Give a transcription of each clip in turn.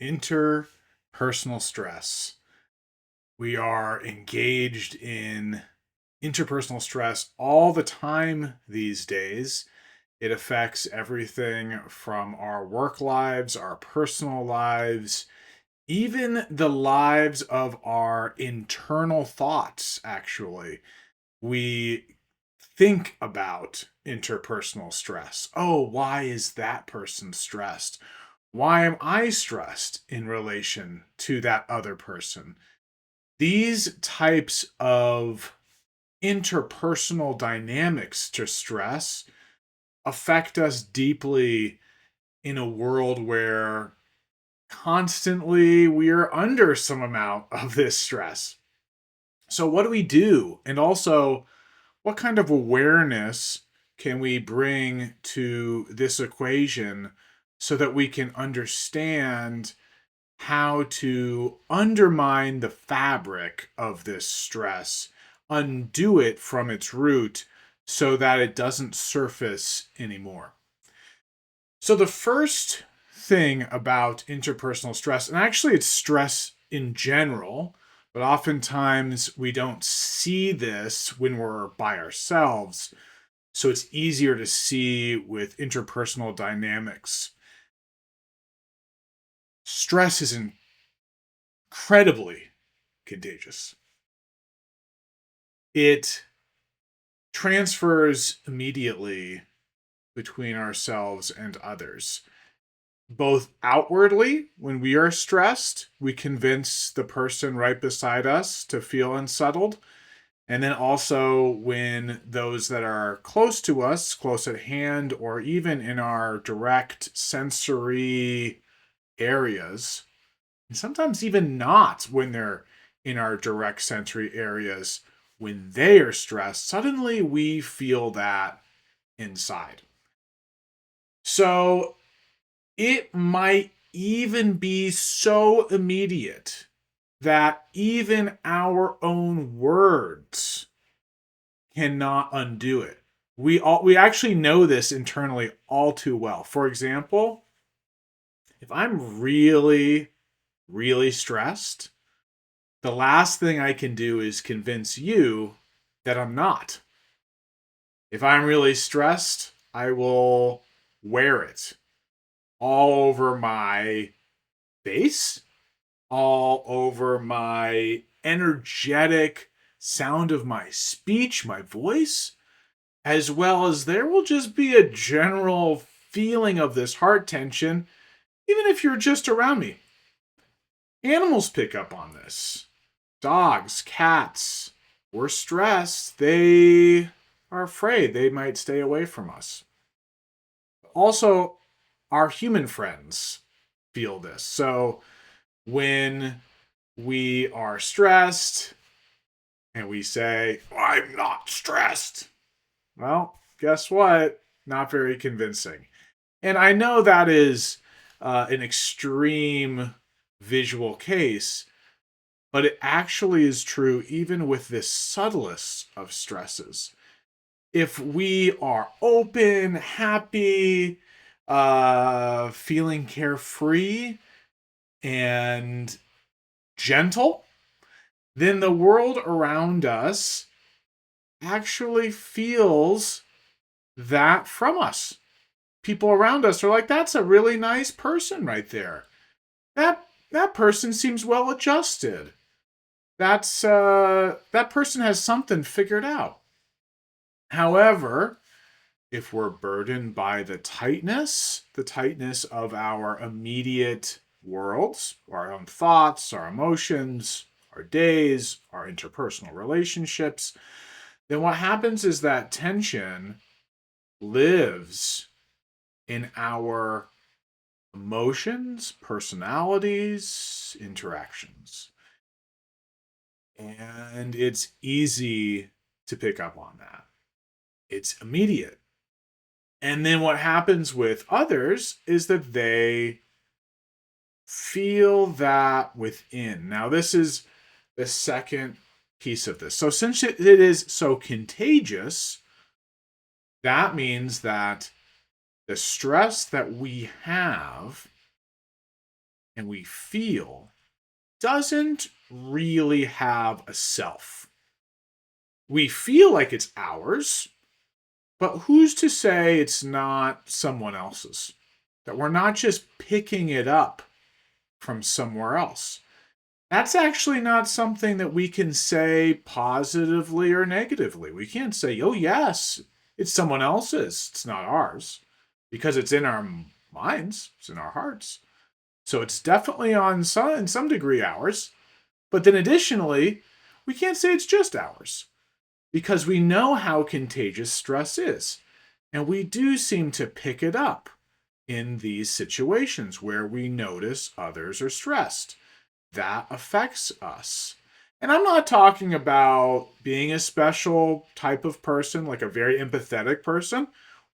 interpersonal stress. We are engaged in interpersonal stress all the time these days. It affects everything from our work lives, our personal lives, even the lives of our internal thoughts, actually. We think about interpersonal stress. Oh, why is that person stressed? Why am I stressed in relation to that other person? These types of interpersonal dynamics to stress affect us deeply in a world where constantly we are under some amount of this stress. So, what do we do? And also, what kind of awareness can we bring to this equation so that we can understand how to undermine the fabric of this stress, undo it from its root so that it doesn't surface anymore? So, the first thing about interpersonal stress, and actually it's stress in general, but oftentimes we don't see this when we're by ourselves. So it's easier to see with interpersonal dynamics. Stress is incredibly contagious. It transfers immediately between ourselves and others. Both outwardly, when we are stressed, we convince the person right beside us to feel unsettled. And then also when those that are close to us, close at hand, or even in our direct sensory areas, and sometimes even not when they're in our direct sensory areas, when they are stressed, suddenly we feel that inside. So it might even be so immediate that even our own words cannot undo it. We actually know this internally all too well. For example, if I'm really stressed, the last thing I can do is convince you that I'm not. If I'm really stressed, I will wear it all over my face, all over my energetic sound of my speech, my voice, as well as there will just be a general feeling of this heart tension, even if you're just around me. Animals pick up on this. Dogs, cats, we're stressed. They are afraid they might stay away from us. Also, our human friends feel this. So when we are stressed and we say, I'm not stressed, well, guess what? Not very convincing. And I know that is an extreme visual case, but it actually is true even with the subtlest of stresses. If we are open, happy, feeling carefree, and gentle, then the world around us actually feels that from us. People around us are like, that's a really nice person right there. That person seems well adjusted. That person has something figured out. However, if we're burdened by the tightness of our immediate worlds, our own thoughts, our emotions, our days, our interpersonal relationships, then what happens is that tension lives in our emotions, personalities, interactions. And it's easy to pick up on that. It's immediate. And then what happens with others is that they feel that within. Now, this is the second piece of this. So, since it is so contagious, that means that the stress that we have and we feel doesn't really have a self. We feel like it's ours, but who's to say it's not someone else's? That we're not just picking it up from somewhere else. That's actually not something that we can say positively or negatively. We can't say, oh, yes, it's someone else's. It's not ours. Because it's in our minds, it's in our hearts. So it's definitely in some degree ours. But then additionally, we can't say it's just ours. Because we know how contagious stress is. And we do seem to pick it up in these situations where we notice others are stressed. That affects us. And I'm not talking about being a special type of person, like a very empathetic person.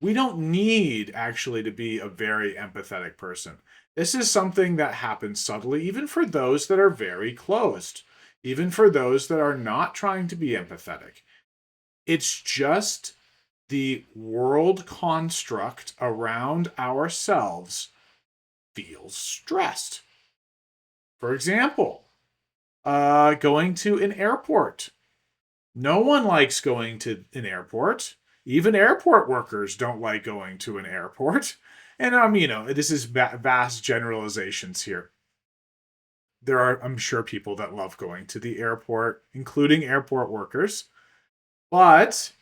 We don't need actually to be a very empathetic person. This is something that happens subtly, even for those that are very closed, even for those that are not trying to be empathetic. It's just the world construct around ourselves feels stressed. For example, going to an airport. No one likes going to an airport. Even airport workers don't like going to an airport. And this is vast generalizations here. There are, I'm sure, people that love going to the airport, including airport workers. But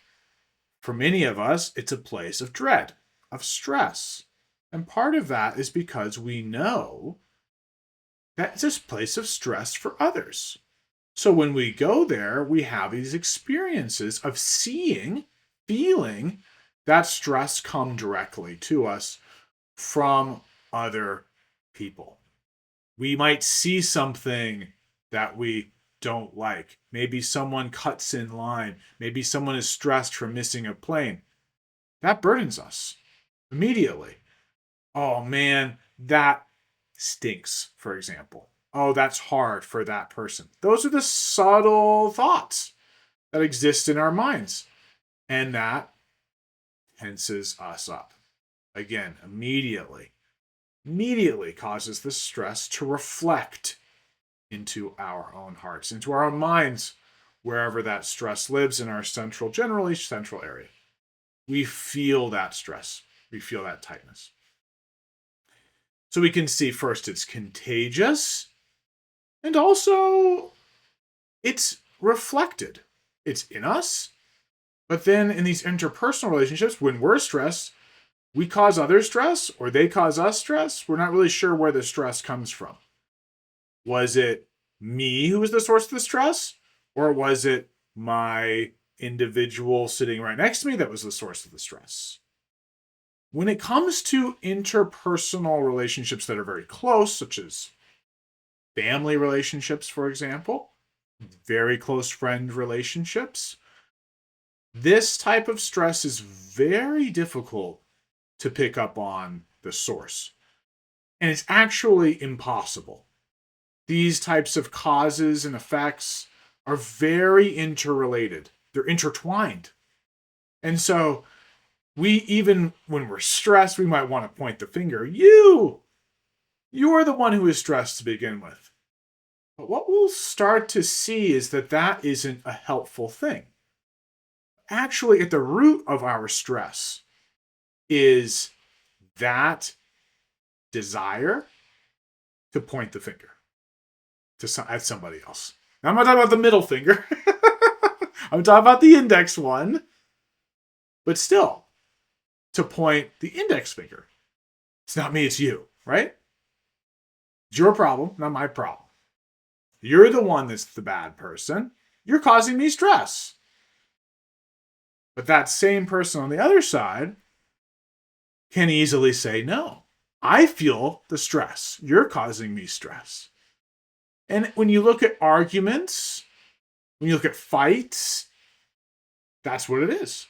for many of us, it's a place of dread, of stress. And part of that is because we know that it's a place of stress for others. So when we go there, we have these experiences of seeing, feeling that stress come directly to us from other people. We might see something that we don't like. Maybe someone cuts in line. Maybe someone is stressed from missing a plane. That burdens us immediately. Oh man, that stinks, for example. Oh, that's hard for that person. Those are the subtle thoughts that exist in our minds. And that tenses us up. Again, immediately causes the stress to reflect into our own hearts, into our own minds, wherever that stress lives in our generally central area. We feel that stress. We feel that tightness. So we can see first it's contagious, and also it's reflected. It's in us, but then in these interpersonal relationships, when we're stressed, we cause others stress or they cause us stress. We're not really sure where the stress comes from. Was it me who was the source of the stress? Or was it my individual sitting right next to me that was the source of the stress? When it comes to interpersonal relationships that are very close, such as family relationships, for example, very close friend relationships, this type of stress is very difficult to pick up on the source. And it's actually impossible. These types of causes and effects are very interrelated. They're intertwined. And so even when we're stressed, we might want to point the finger. You're the one who is stressed to begin with. But what we'll start to see is that isn't a helpful thing. Actually, at the root of our stress is that desire to point the finger at somebody else. Now, I'm not talking about the middle finger. I'm talking about the index one. But still, to point the index finger. It's not me, it's you, right? It's your problem, not my problem. You're the one that's the bad person. You're causing me stress. But that same person on the other side can easily say, no, I feel the stress. You're causing me stress. And when you look at arguments, when you look at fights, that's what it is.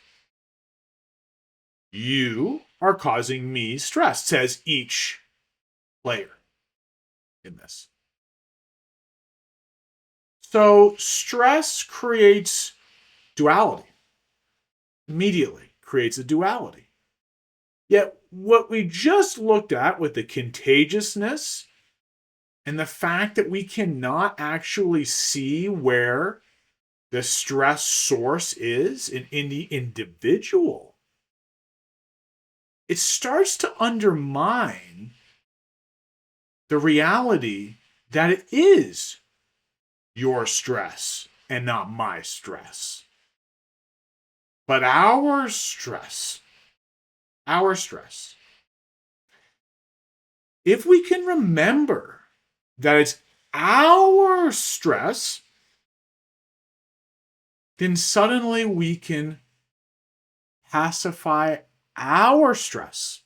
You are causing me stress, says each player in this. So stress creates duality. Immediately creates a duality. Yet what we just looked at with the contagiousness And the fact that we cannot actually see where the stress source is in the individual, it starts to undermine the reality that it is your stress and not my stress. But our stress, if we can remember that it's our stress, then suddenly we can pacify our stress.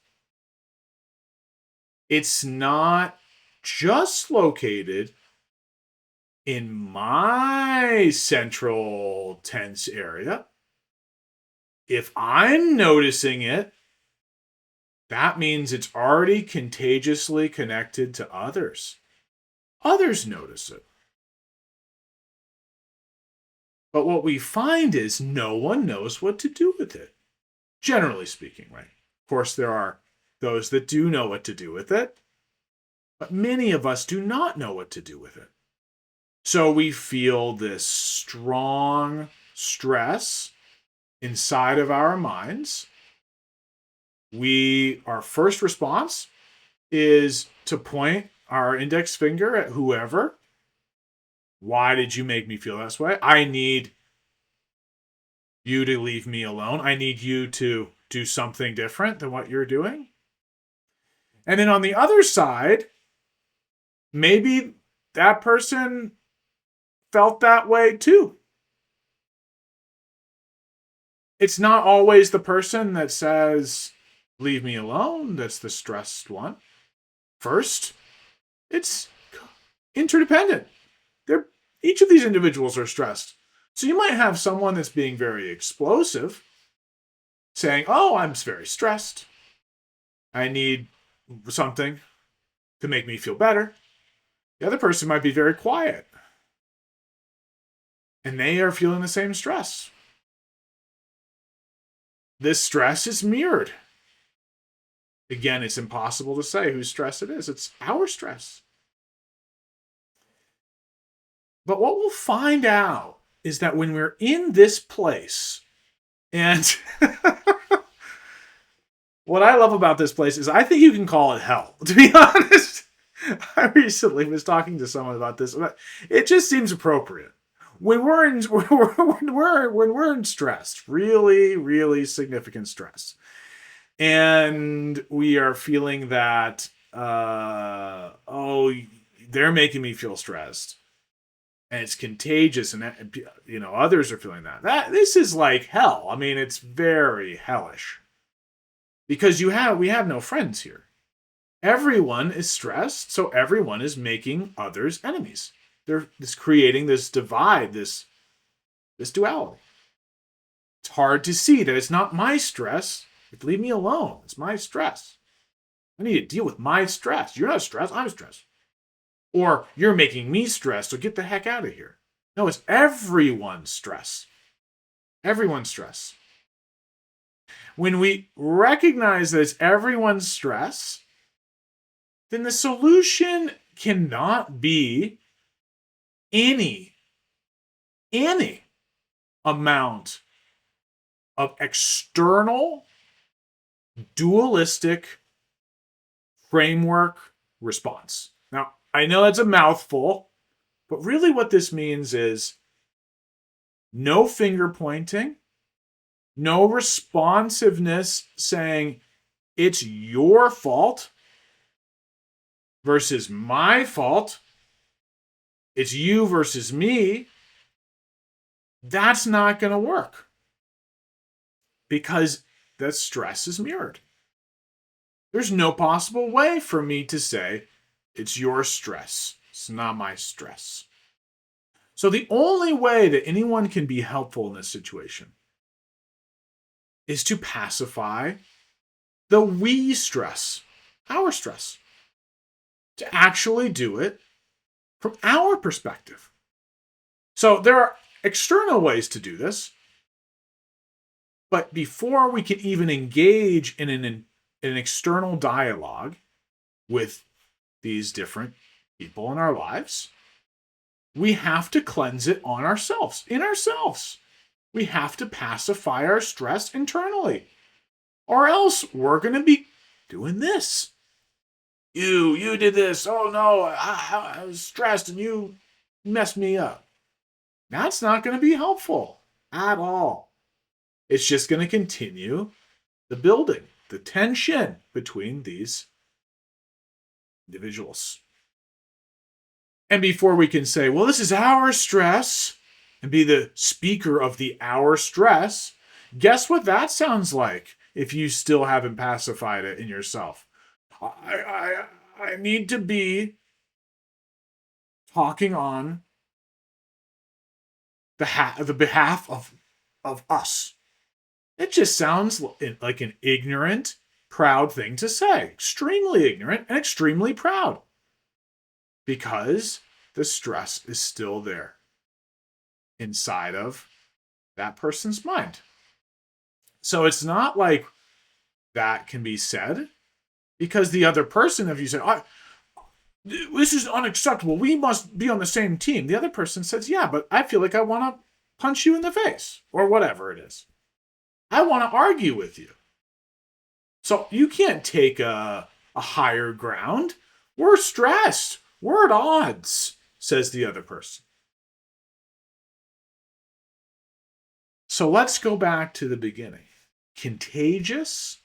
It's not just located in my central tense area. If I'm noticing it, that means it's already contagiously connected to others. Others notice it. But what we find is no one knows what to do with it. Generally speaking, right? Of course, there are those that do know what to do with it, but many of us do not know what to do with it. So we feel this strong stress inside of our minds. Our first response is to point our index finger at whoever. Why did you make me feel this way? I need you to leave me alone. I need you to do something different than what you're doing. And then on the other side, maybe that person felt that way too. It's not always the person that says, leave me alone, that's the stressed one. First, it's interdependent. Each of these individuals are stressed. So you might have someone that's being very explosive, saying, oh, I'm very stressed. I need something to make me feel better. The other person might be very quiet, and they are feeling the same stress. This stress is mirrored. Again, it's impossible to say whose stress it is. It's our stress. But what we'll find out is that when we're in this place, and what I love about this place is I think you can call it hell, to be honest. I recently was talking to someone about this. It just seems appropriate. When we're in stress, really, really significant stress, and we are feeling that, oh, they're making me feel stressed, and it's contagious, and others are feeling that. This is like hell. I mean, it's very hellish because we have no friends here. Everyone is stressed, so everyone is making others enemies. They're just creating this divide, this duality. It's hard to see that it's not my stress. Leave me alone. It's my stress. I need to deal with my stress. You're not stressed. I'm stressed. Or you're making me stressed, so get the heck out of here. No, it's everyone's stress. Everyone's stress. When we recognize that it's everyone's stress, then the solution cannot be any amount of external dualistic framework response. Now, I know that's a mouthful, but really what this means is no finger pointing, no responsiveness saying it's your fault versus my fault. It's you versus me. That's not going to work because that stress is mirrored. There's no possible way for me to say it's your stress. It's not my stress. So the only way that anyone can be helpful in this situation is to pacify the we stress, our stress, to actually do it from our perspective. So there are external ways to do this, but before we can even engage in an external dialogue with these different people in our lives, we have to cleanse it on ourselves, in ourselves. We have to pacify our stress internally, or else we're going to be doing this. You did this. Oh no, I was stressed and you messed me up. That's not going to be helpful at all. It's just going to continue the building, the tension between these individuals. And before we can say, well, this is our stress, and be the speaker of the our stress, guess what that sounds like if you still haven't pacified it in yourself? I need to be talking on the behalf of us. It just sounds like an ignorant, proud thing to say. Extremely ignorant and extremely proud. Because the stress is still there inside of that person's mind. So it's not like that can be said because the other person, if you say, this is unacceptable, we must be on the same team, the other person says, yeah, but I feel like I want to punch you in the face or whatever it is. I want to argue with you. So you can't take a higher ground. We're stressed. We're at odds, says the other person. So let's go back to the beginning. Contagious?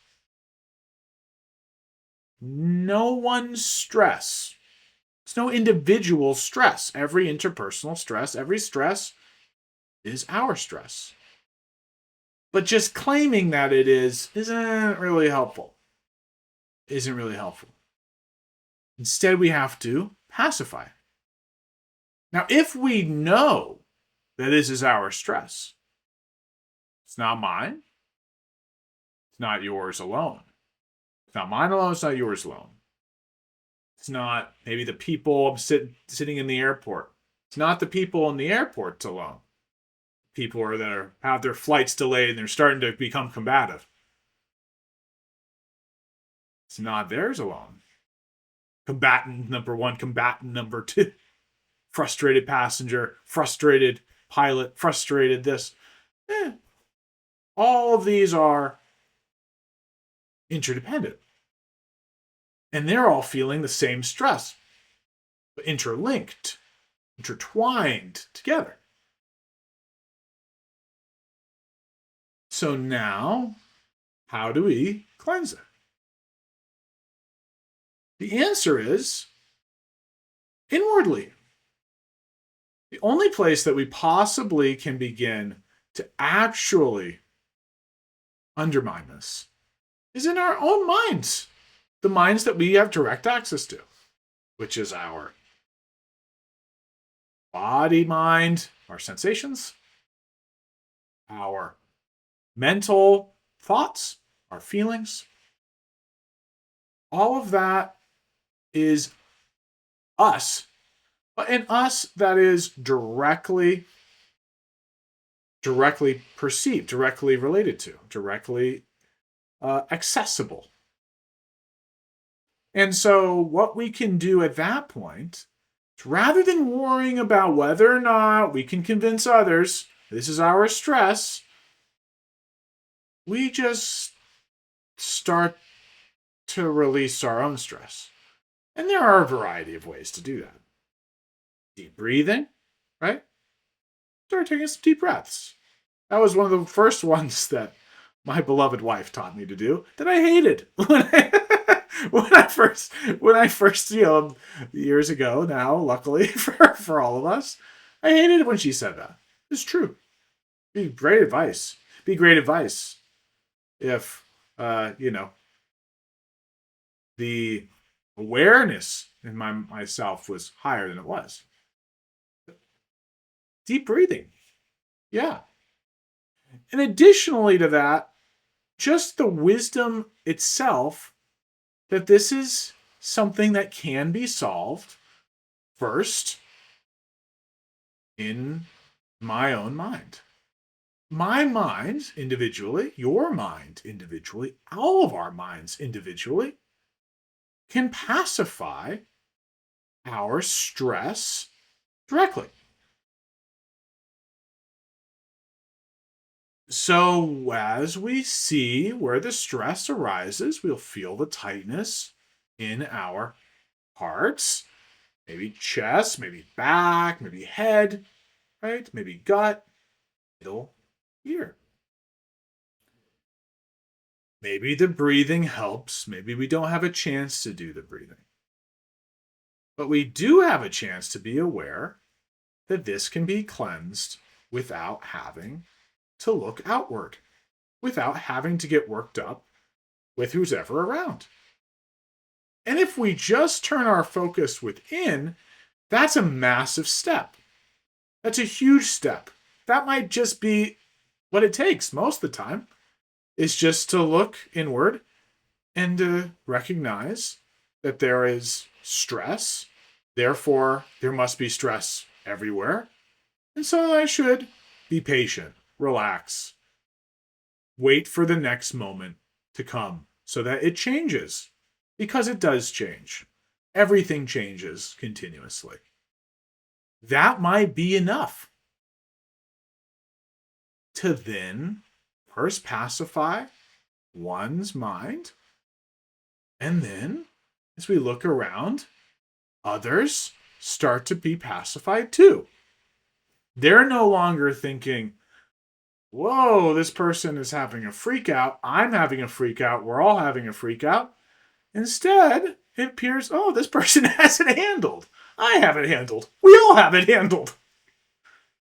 No one's stress. It's no individual stress. Every interpersonal stress, every stress is our stress. But just claiming that it isn't really helpful. Isn't really helpful. Instead, we have to pacify. Now, if we know that this is our stress, it's not mine, it's not yours alone. It's not mine alone, it's not yours alone. It's not maybe the people sitting in the airport. It's not the people in the airports alone. People that have their flights delayed and they're starting to become combative. It's not theirs alone. Combatant number one, combatant number two. Frustrated passenger, frustrated pilot, frustrated this. All of these are interdependent. And they're all feeling the same stress, but interlinked, intertwined together. So now, how do we cleanse it? The answer is inwardly. The only place that we possibly can begin to actually undermine this is in our own minds. The minds that we have direct access to, which is our body, mind, our sensations, our mental thoughts, our feelings. All of that is us. But in us, that is directly perceived, directly related to, directly accessible. And so what we can do at that point, rather than worrying about whether or not we can convince others this is our stress, we just start to release our own stress. And there are a variety of ways to do that. Deep breathing, right? Start taking some deep breaths. That was one of the first ones that my beloved wife taught me to do that I hated when I first, years ago now, luckily for all of us, I hated it when she said that. It's true. Be great advice. Be great advice if, the awareness in myself was higher than it was. Deep breathing. Yeah. And additionally to that, just the wisdom itself that this is something that can be solved first in my own mind. My mind individually, your mind individually, all of our minds individually can pacify our stress directly. So, as we see where the stress arises, we'll feel the tightness in our hearts, maybe chest, maybe back, maybe head, right? Maybe gut, middle ear. Maybe the breathing helps. Maybe we don't have a chance to do the breathing. But we do have a chance to be aware that this can be cleansed without having to look outward, without having to get worked up with who's ever around. And if we just turn our focus within, that's a massive step. That's a huge step. That might just be what it takes most of the time, is just to look inward and to recognize that there is stress. Therefore, there must be stress everywhere. And so I should be patient, relax, wait for the next moment to come so that it changes. Because it does change. Everything changes continuously. That might be enough to then first pacify one's mind. And then, as we look around, others start to be pacified too. They're no longer thinking, whoa, this person is having a freak out. I'm having a freak out. We're all having a freak out. Instead, it appears, oh, this person has it handled. I have it handled. We all have it handled.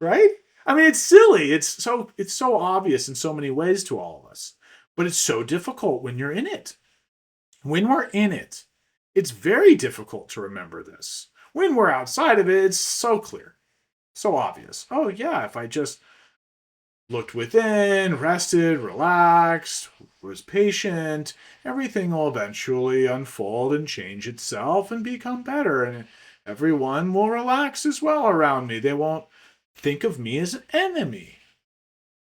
Right? I mean, it's silly. It's so obvious in so many ways to all of us. But it's so difficult when you're in it. When we're in it, it's very difficult to remember this. When we're outside of it, it's so clear, so obvious. Oh, yeah, if I just looked within, rested, relaxed, was patient, everything will eventually unfold and change itself and become better. And everyone will relax as well around me. They won't think of me as an enemy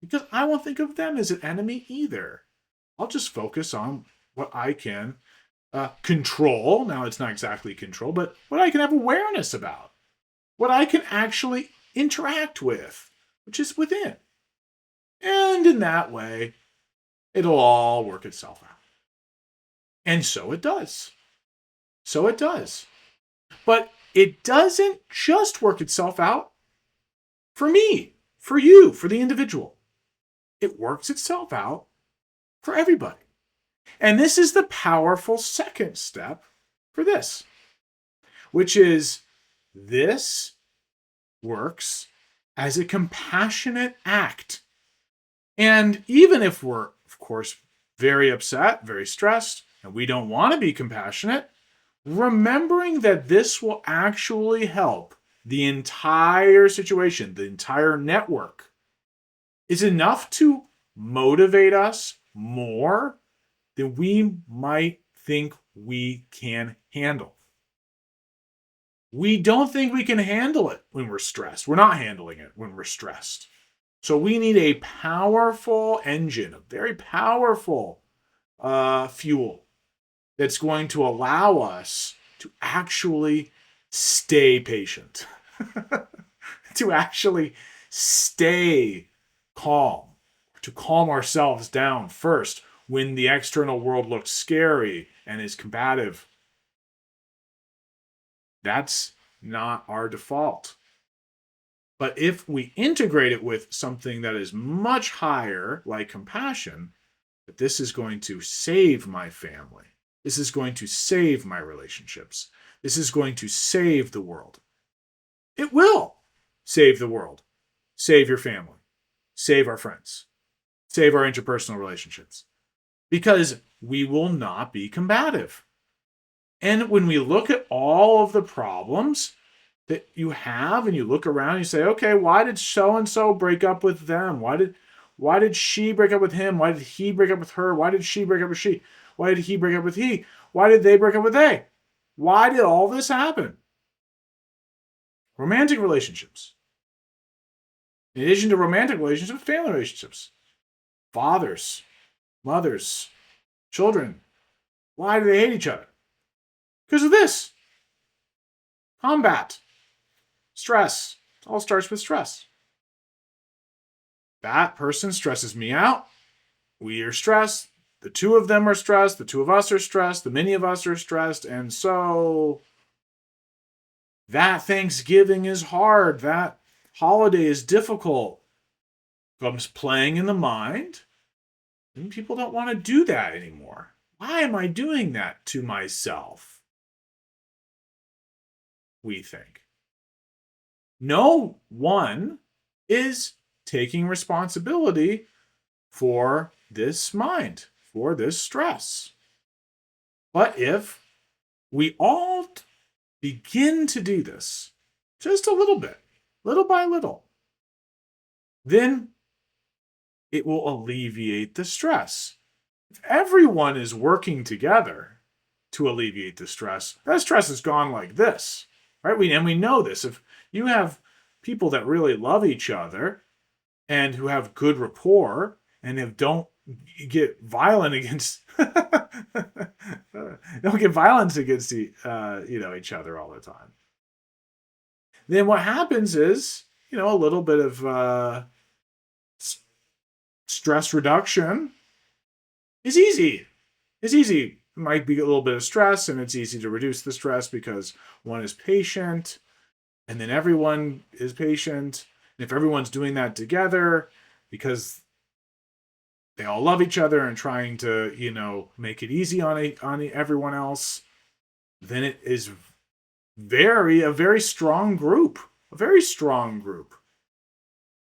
because I won't think of them as an enemy either. I'll just focus on what I can control. Now, it's not exactly control, but what I can have awareness about, what I can actually interact with, which is within. And in that way, it'll all work itself out. And so it does. So it does. But it doesn't just work itself out for me, for you, for the individual. It works itself out for everybody. And this is the powerful second step for this, which is this works as a compassionate act. And even if we're, of course, very upset, very stressed, and we don't want to be compassionate, remembering that this will actually help the entire situation, the entire network, is enough to motivate us more than we might think we can handle. We don't think we can handle it when we're stressed. We're not handling it when we're stressed. So we need a powerful engine, a very powerful fuel that's going to allow us to actually stay patient, to actually stay calm, to calm ourselves down first when the external world looks scary and is combative. That's not our default. But if we integrate it with something that is much higher, like compassion, that this is going to save my family, this is going to save my relationships, this is going to save the world. It will save the world, save your family, save our friends, save our interpersonal relationships, because we will not be combative. And when we look at all of the problems that you have and you look around, you say, okay, why did so and so break up with them? Why did she break up with him? Why did he break up with her? Why did she break up with she? Why did he break up with he? Why did they break up with they? Why did all this happen? Romantic relationships. In addition to romantic relationships, family relationships. Fathers, mothers, children. Why do they hate each other? Because of this. Combat. Stress. It all starts with stress. That person stresses me out. We are stressed. The two of them are stressed. The two of us are stressed. The many of us are stressed. And so that Thanksgiving is hard. That holiday is difficult. Comes playing in the mind. And people don't want to do that anymore. Why am I doing that to myself? We think. No one is taking responsibility for this mind, for this stress. But if we all begin to do this, just a little bit, little by little, then it will alleviate the stress. If everyone is working together to alleviate the stress, that stress is gone like this, right? And we know this. If you have people that really love each other and who have good rapport and don't get violent against don't get violence against each other all the time, then what happens is a little bit of stress reduction is easy. It's easy. It might be a little bit of stress, and it's easy to reduce the stress because one is patient, and then everyone is patient. And if everyone's doing that together, because they all love each other and trying to, make it easy on everyone else, then it is a very strong group. A very strong group.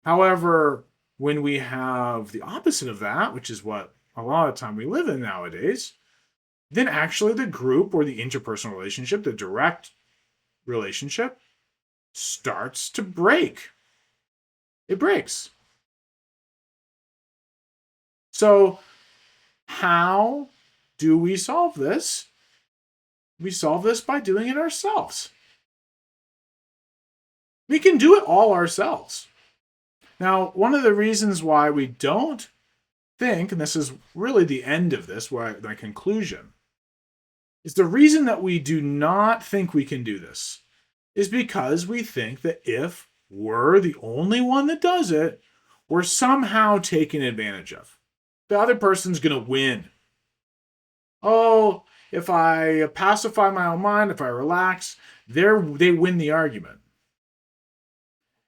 However, when we have the opposite of that, which is what a lot of time we live in nowadays, then actually the group or the interpersonal relationship, the direct relationship, starts to break. It breaks. So how do we solve this? We solve this by doing it ourselves. We can do it all ourselves. Now, one of the reasons why we don't think, and this is really the end of this, my conclusion, is the reason that we do not think we can do this is because we think that if we're the only one that does it, we're somehow taken advantage of. The other person's going to win. Oh, if I pacify my own mind, if I relax, they win the argument.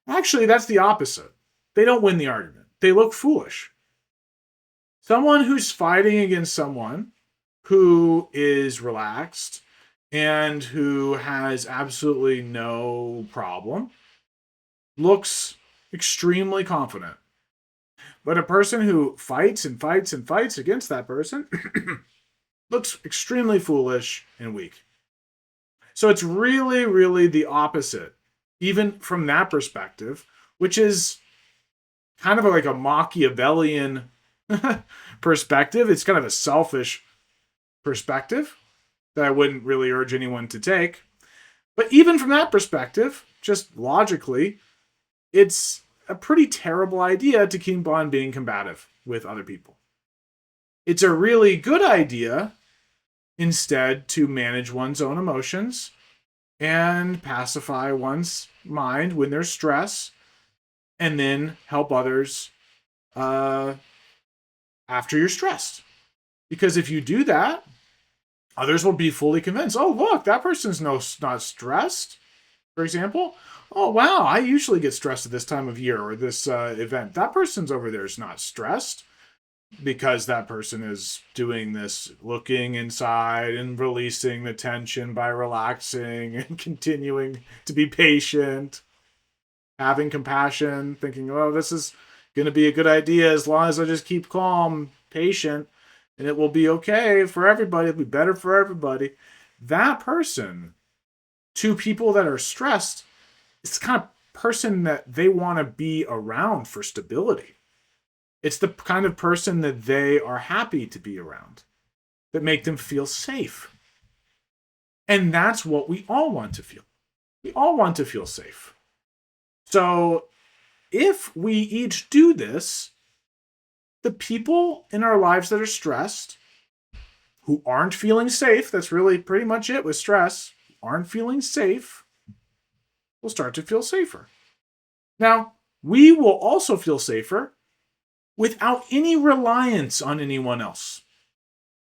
Actually, that's the opposite. They don't win the argument. They look foolish. Someone who's fighting against someone who is relaxed and who has absolutely no problem looks extremely confident. But a person who fights and fights and fights against that person looks extremely foolish and weak. So it's really, really the opposite, even from that perspective, which is kind of like a Machiavellian perspective. It's kind of a selfish perspective that I wouldn't really urge anyone to take. But even from that perspective, just logically, it's a pretty terrible idea to keep on being combative with other people. It's a really good idea instead to manage one's own emotions and pacify one's mind when there's stress, and then help others after you're stressed. Because if you do that, others will be fully convinced, oh, look, that person's not stressed, for example. Oh, wow, I usually get stressed at this time of year or this event. That person's over there is not stressed because that person is doing this, looking inside and releasing the tension by relaxing and continuing to be patient, having compassion, thinking, oh, this is going to be a good idea as long as I just keep calm, patient, and it will be okay for everybody. It'll be better for everybody. That person, to people that are stressed, it's the kind of person that they want to be around for stability. It's the kind of person that they are happy to be around, that make them feel safe. And that's what we all want to feel. We all want to feel safe. So if we each do this, the people in our lives that are stressed, who aren't feeling safe, that's really pretty much it with stress, aren't feeling safe, will start to feel safer. Now, we will also feel safer without any reliance on anyone else,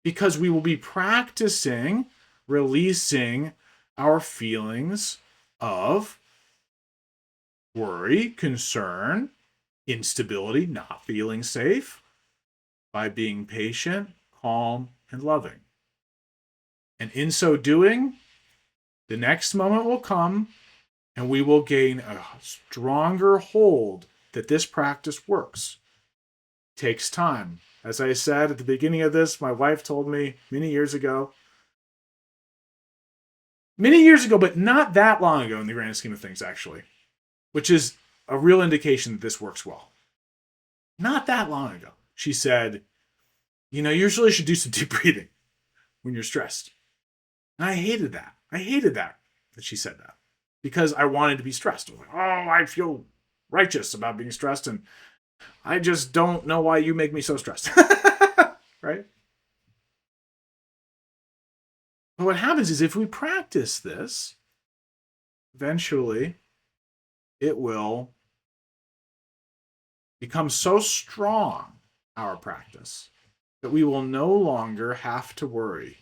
because we will be practicing releasing our feelings of worry, concern, instability, not feeling safe, by being patient, calm, and loving. And in so doing, the next moment will come and we will gain a stronger hold that this practice works. It takes time. As I said at the beginning of this, my wife told me many years ago, but not that long ago in the grand scheme of things, actually, which is a real indication that this works well. Not that long ago, she said, you usually should do some deep breathing when you're stressed. And I hated that. That she said that, because I wanted to be stressed. I was like, oh, I feel righteous about being stressed, and I just don't know why you make me so stressed. Right? But what happens is, if we practice this, eventually it will become so strong, our practice, that we will no longer have to worry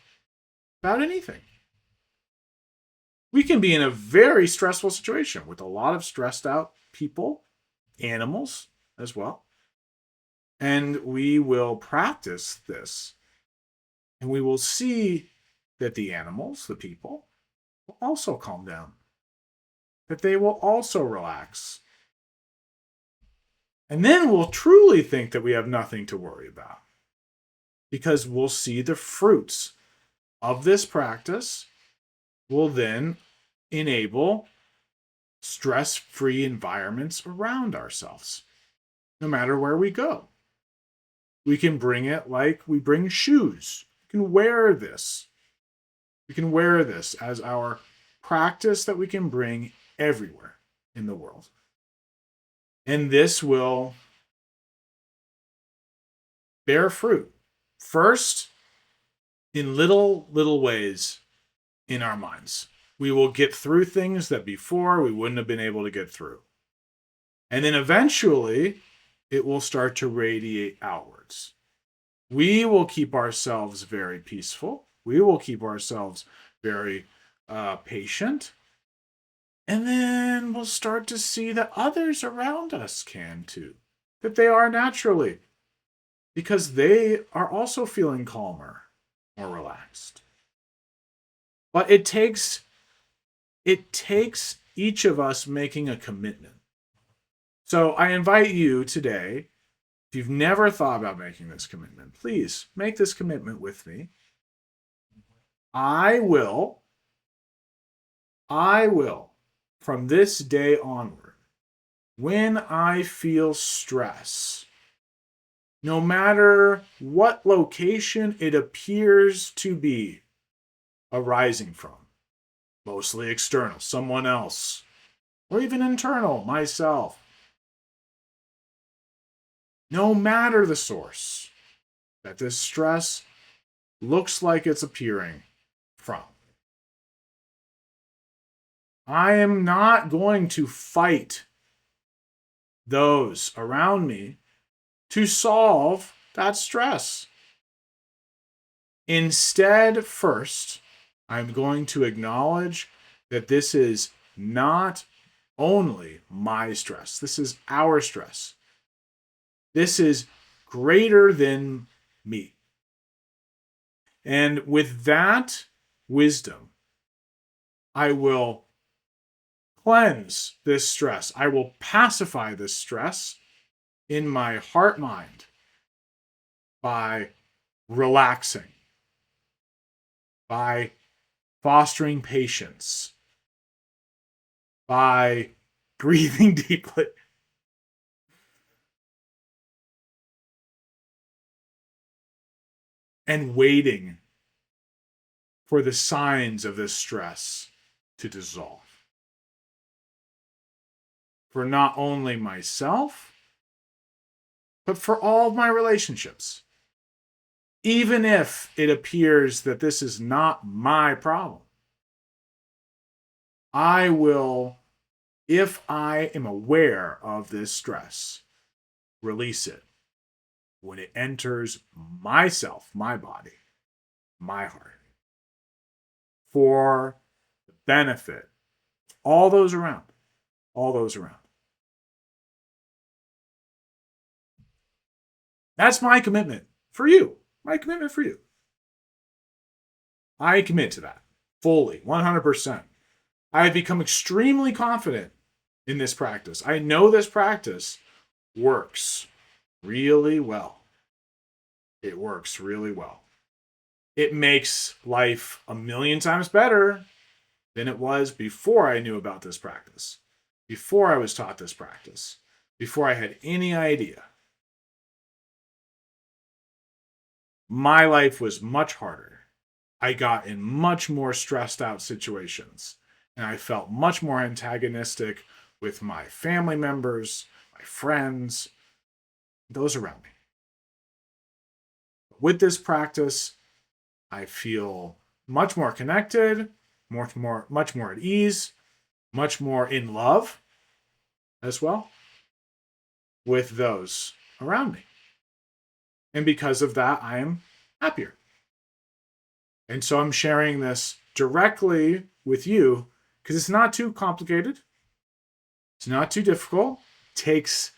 about anything. We can be in a very stressful situation with a lot of stressed out people, animals as well. And we will practice this. And we will see that the animals, the people, will also calm down. That they will also relax. And then we'll truly think that we have nothing to worry about. Because we'll see the fruits of this practice will then enable stress-free environments around ourselves, no matter where we go. We can bring it like we bring shoes. We can wear this. We can wear this as our practice that we can bring everywhere in the world. And this will bear fruit. First, in little ways in our minds. We will get through things that before we wouldn't have been able to get through. And then eventually, it will start to radiate outwards. We will keep ourselves very peaceful. We will keep ourselves very patient. And then we'll start to see that others around us can too. That they are naturally. Because they are also feeling calmer, more relaxed. But it takes each of us making a commitment. So I invite you today, if you've never thought about making this commitment, please make this commitment with me. I will, from this day onward, when I feel stress, no matter what location it appears to be arising from, mostly external, someone else, or even internal, myself. No matter the source that this stress looks like it's appearing from, I am not going to fight those around me to solve that stress. Instead, first, I'm going to acknowledge that this is not only my stress. This is our stress. This is greater than me. And with that wisdom, I will cleanse this stress. I will pacify this stress in my heart-mind by relaxing, by fostering patience, by breathing deeply, and waiting for the signs of this stress to dissolve. For not only myself, but for all of my relationships. Even if it appears that this is not my problem, I will If I am aware of this stress, release it. When it enters myself, my body, my heart, for the benefit, all those around, all those around. That's my commitment for you. My commitment for you. I commit to that fully, 100%. I have become extremely confident in this practice. I know this practice works really well. It works really well. It makes life a million times better than it was before I knew about this practice, before I was taught this practice, before I had any idea. My life was much harder. I got in much more stressed out situations, and I felt much more antagonistic with my family members, my friends, those around me. With this practice, I feel much more connected, much more at ease, much more in love as well with those around me. And because of that, I am happier. And so I'm sharing this directly with you because it's not too complicated. It's not too difficult. It takes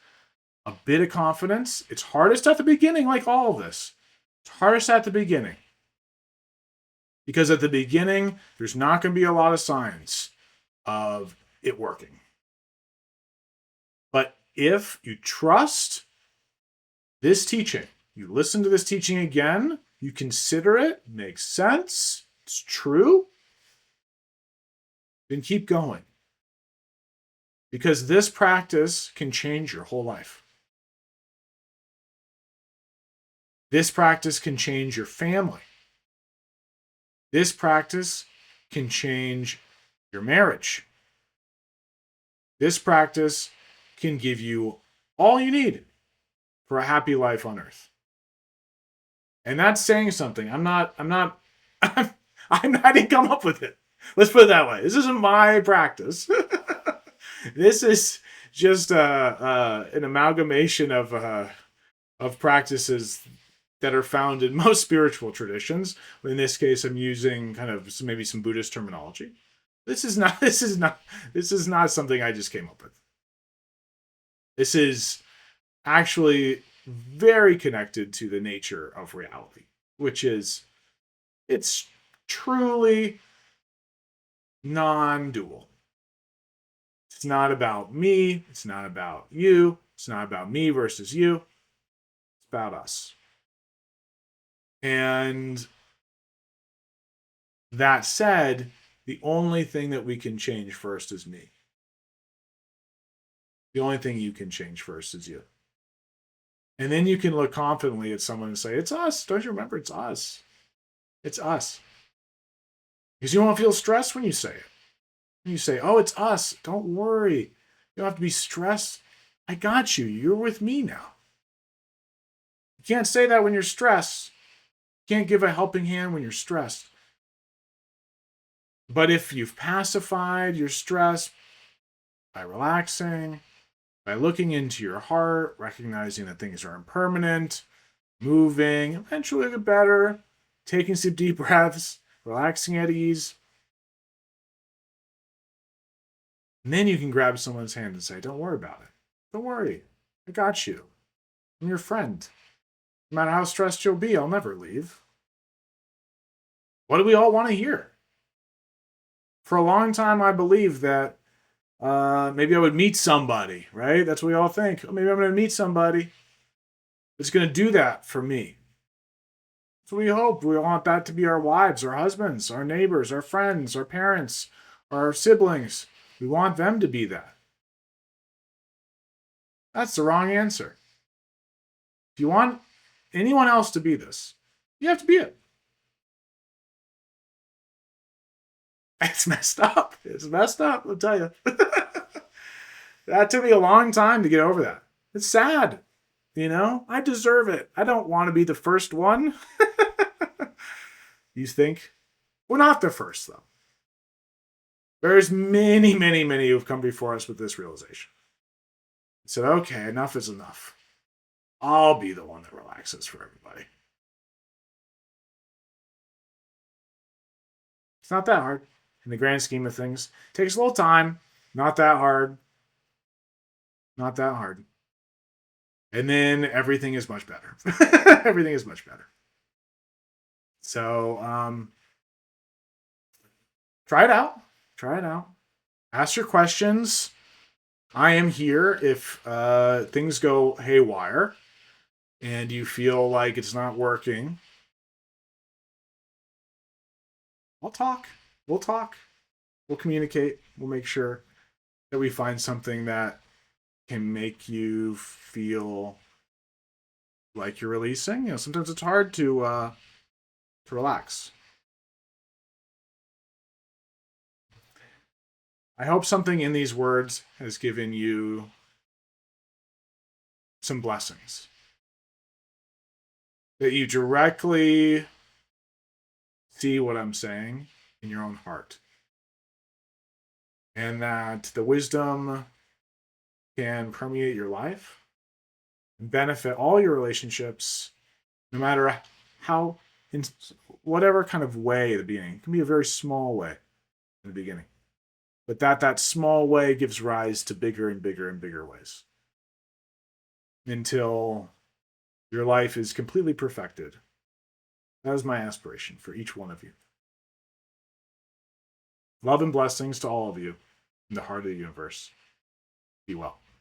a bit of confidence. It's hardest at the beginning, like all of this. It's hardest at the beginning. Because at the beginning, there's not going to be a lot of signs of it working. But if you trust this teaching, you listen to this teaching again, you consider it, makes sense, it's true, then keep going. Because this practice can change your whole life. This practice can change your family. This practice can change your marriage. This practice can give you all you need for a happy life on earth. And that's saying something. I didn't come up with it. Let's put it that way. This isn't my practice. This is just an amalgamation of practices that are found in most spiritual traditions. In this case, I'm using kind of maybe some Buddhist terminology. This is not something I just came up with. This is actually very connected to the nature of reality, which is it's truly non-dual. It's not about me. It's not about you. It's not about me versus you. It's about us. And that said, the only thing that we can change first is me. The only thing you can change first is you. And then you can look confidently at someone and say, it's us. Don't you remember? It's us. It's us. Because you won't feel stressed when you say it. When you say, oh, it's us. Don't worry. You don't have to be stressed. I got you. You're with me now. You can't say that when you're stressed. You can't give a helping hand when you're stressed. But if you've pacified your stress by relaxing, by looking into your heart, recognizing that things are impermanent, moving, eventually get better, taking some deep breaths, relaxing at ease. And then you can grab someone's hand and say, don't worry about it. Don't worry. I got you. I'm your friend. No matter how stressed you'll be, I'll never leave. What do we all want to hear? For a long time, I believed that maybe I would meet somebody, right? That's what we all think. Oh, maybe I'm going to meet somebody that's going to do that for me. That's what we hope. We want that to be our wives, our husbands, our neighbors, our friends, our parents, our siblings. We want them to be that. That's the wrong answer. If you want anyone else to be this, you have to be it. It's messed up. It's messed up, I'll tell you. That took me a long time to get over that. It's sad. You know, I deserve it. I don't want to be the first one. You think? We're not the first, though. There's many, many, many who've come before us with this realization. Said, okay, enough is enough. I'll be the one that relaxes for everybody. It's not that hard in the grand scheme of things. It takes a little time. Not that hard. Not that hard. And then everything is much better. Everything is much better. So try it out. Try it out. Ask your questions. I am here if things go haywire and you feel like it's not working. I'll talk. We'll talk. We'll communicate. We'll make sure that we find something that can make you feel like you're releasing. You know, sometimes it's hard to relax. I hope something in these words has given you some blessings. That you directly see what I'm saying in your own heart. And that the wisdom can permeate your life and benefit all your relationships, no matter how, in whatever kind of way at the beginning. It can be a very small way in the beginning. But that small way gives rise to bigger and bigger and bigger ways. Until your life is completely perfected. That is my aspiration for each one of you. Love and blessings to all of you in the heart of the universe. Be well.